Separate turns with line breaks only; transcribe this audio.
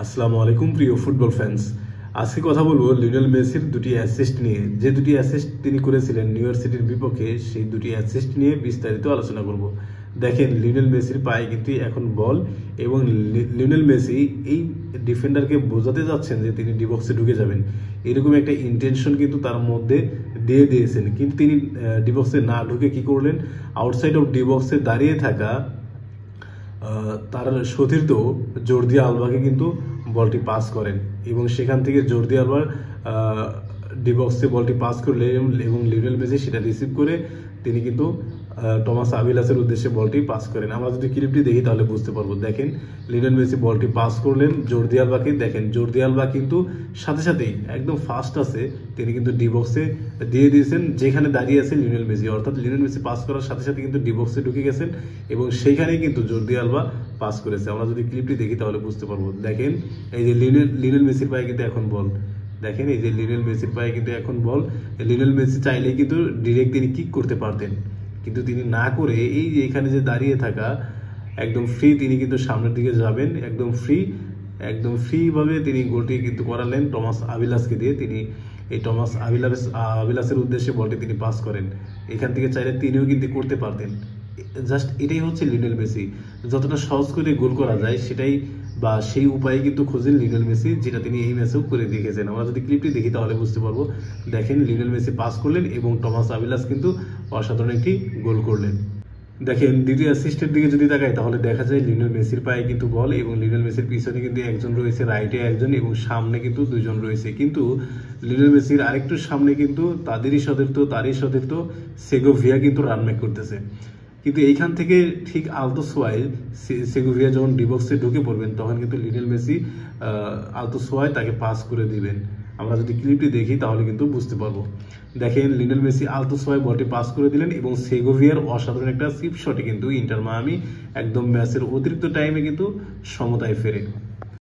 আসসালামু আলাইকুম প্রিয় ফুটবল ফ্যান্স। আজকে কথা বলবো লিওনেল মেসির দুটি অ্যাসিস্ট নিয়ে। যে দুটি অ্যাসিস্ট তিনি করেছিলেন নিউ ইয়র্ক সিটির বিপক্ষে, সেই দুটি অ্যাসিস্ট নিয়ে বিস্তারিত আলোচনা করব। দেখেন, লিওনেল মেসির পায়ে কিন্তু এখন বল, এবং লিওনেল মেসি এই ডিফেন্ডারকে বোঝাতে যাচ্ছেন যে তিনি ডি বক্সে ঢুকে যাবেন, এরকম একটা ইন্টেনশন কিন্তু তার মধ্যে দিয়ে দিয়েছেন। কিন্তু তিনি ডি বক্সে না ঢুকে কি করলেন, আউটসাইড অফ ডি বক্সে দাঁড়িয়ে থাকা তার সতীর্থ জর্দি আলবাকে কিন্তু বলটি পাস করেন, এবং সেখান থেকে জর্দি আলবার ডি বক্সে বলটি পাস করলেন এবং লিওনেল মেসি সেটা রিসিভ করে তিনি কিন্তু টমাস আভিলাসের উদ্দেশ্যে বলটি পাস করেন। আমরা যদি ক্লিপটি দেখি তাহলে বুঝতে পারবো। দেখেন, লিওনেল মেসি বলটি পাস করলেন জর্দি আলবাকে। দেখেন, জর্দি আলবা কিন্তু সাথে সাথেই একদম ফাস্ট আছে, তিনি কিন্তু ডি বক্সে দিয়ে দিয়েছেন যেখানে দাঁড়িয়ে আছে লিওনেল মেসি। অর্থাৎ লিওনেল মেসি পাস করার সাথে সাথে কিন্তু ডি বক্সে ঢুকে গেছেন, এবং সেইখানেই কিন্তু জর্দি আলবা পাস করেছে। আমরা যদি ক্লিপটি দেখি তাহলে বুঝতে পারবো। দেখেন, এই যে লিওনেল মেসির পায়ে কিন্তু এখন বল। দেখেন, এই যে লিওনেল মেসির পায়ে কিন্তু এখন বল। লিওনেল মেসি চাইলেই কিন্তু ডিরেক্ট তিনি কিক করতে পারতেন, কিন্তু তিনি না করে এই যে এখানে যে দাঁড়িয়ে থাকা একদম ফ্রি, তিনি কিন্তু সামনের দিকে যাবেন একদম ফ্রিভাবে তিনি গোলটি কিন্তু করালেন টমাস আভিলাসকে দিয়ে। তিনি এই টমাস আভিলাসের উদ্দেশ্যে বলটি তিনি পাস করেন। এখান থেকে চাইলে তিনিও কিন্তু করতে পারতেন। জাস্ট এটাই হচ্ছে লিওনেল মেসি, যতটা সহজ করে গোল করা যায় সেটাই বা সেই উপায়ে কিন্তু খোঁজেন লিওনেল মেসি, যেটা তিনি এই ম্যাচেও করে দেখেছেন। আমরা যদি ক্লিপটি দেখি তাহলে বুঝতে পারবো। দেখেন, লিওনেল মেসি পাস করলেন এবং টমাস আভিলাস কিন্তু অসাধারণ একটি গোল করলেন। দেখেন, দ্বিতীয় অ্যাসিস্টের দিকে যদি তাকাই তাহলে দেখা যায় লিওনেল মেসির পায়ে কিন্তু বল, এবং লিওনেল মেসির পিছনে কিন্তু একজন রয়েছে, রাইটে একজন এবং সামনে কিন্তু দুজন রয়েছে। কিন্তু লিওনেল মেসির আরেকটু সামনে কিন্তু তারই সতীর্থ সেগোভিয়া কিন্তু রানমেক করতেছে। কিন্তু এইখান থেকে ঠিক আলতো সোয়ায় সেগোভিয়া যখন ডিবক্সে ঢুকে পড়বেন, তখন কিন্তু লিওনেল মেসি আলতো সোয়ায় তাকে পাস করে দিবেন। আমরা যদি ক্লিপটি দেখি তাহলে কিন্তু বুঝতে পারবো। দেখেন, লিওনেল মেসি আলতো সোয়ায় বলটি পাস করে দিলেন, এবং সেগোভিয়ার অসাধারণ একটা চিপ শটে কিন্তু ইন্টার মায়ামি একদম ম্যাচের অতিরিক্ত টাইমে কিন্তু সমতায় ফেরে।